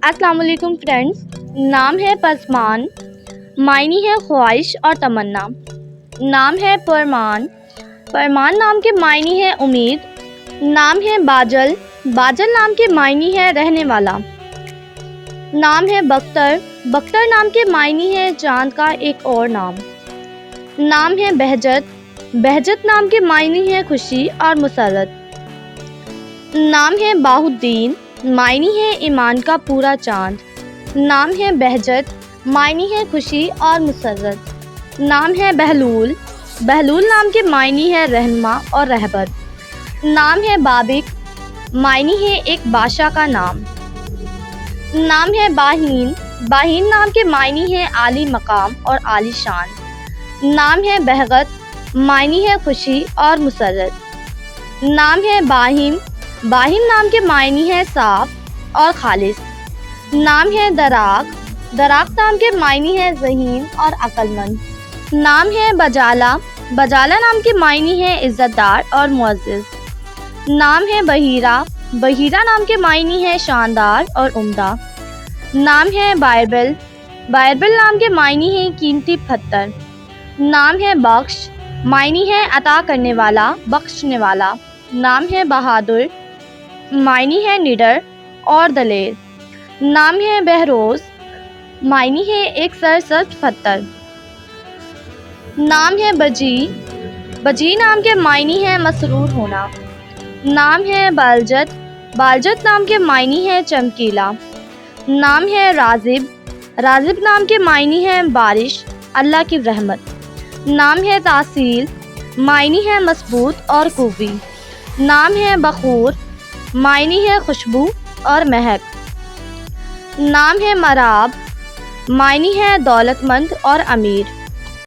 السلام علیکم فرینڈس، نام ہے پسمان، معنی ہے خواہش اور تمنا۔ نام ہے پرمان، پرمان نام کے معنی ہے امید۔ نام ہے باجل، باجل نام کے معنی ہے رہنے والا۔ نام ہے بختر، بختر نام کے معنی ہے چاند کا ایک اور نام۔ نام ہے بہجت، بہجت نام کے معنی ہے خوشی اور مسرت۔ نام ہے بہاؤالدین، معنی ہے ایمان کا پورا چاند۔ نام ہے بہجت، معنی ہے خوشی اور مسرت۔ نام ہے بہلول، بہلول نام کے معنی ہے رہنما اور رہبر۔ نام ہے بابک، معنی ہے ایک بادشاہ کا نام۔ نام ہے باہین، باہین نام کے معنی ہے عالی مقام اور عالی شان۔ نام ہے بہغت، معنی ہے خوشی اور مسرت۔ نام ہے باہم، باہم نام کے معنی ہے صاف اور خالص۔ نام ہے دراق، دراق نام کے معنی ہے ذہین اور عقل مند۔ نام ہے بجالہ، بجالہ نام کے معنی ہے عزت دار اور معزز۔ نام ہے بحیرہ، بحیرہ نام کے معنی ہے شاندار اور عمدہ۔ نام ہے بائربل، بائربل نام کے معنی ہے قیمتی پتھر۔ نام ہے بخش، معنی ہے عطا کرنے والا، بخشنے والا۔ نام ہے بہادر، معنی ہے نڈر اور دلیر۔ نام ہے بہروز، معنی ہے ایک سرسبز پتھر۔ نام ہے بجی، بجی نام کے معنی ہے مسرور ہونا۔ نام ہے بالجت، بالجت نام کے معنی ہے چمکیلا۔ نام ہے رازب، رازب نام کے معنی ہے بارش، اللہ کی رحمت۔ نام ہے تاصیل، معنی ہے مضبوط اور قوی۔ نام ہے بخور، معنی ہے خوشبو اور مہک۔ نام ہے مراب، معنی ہے دولت مند اور امیر۔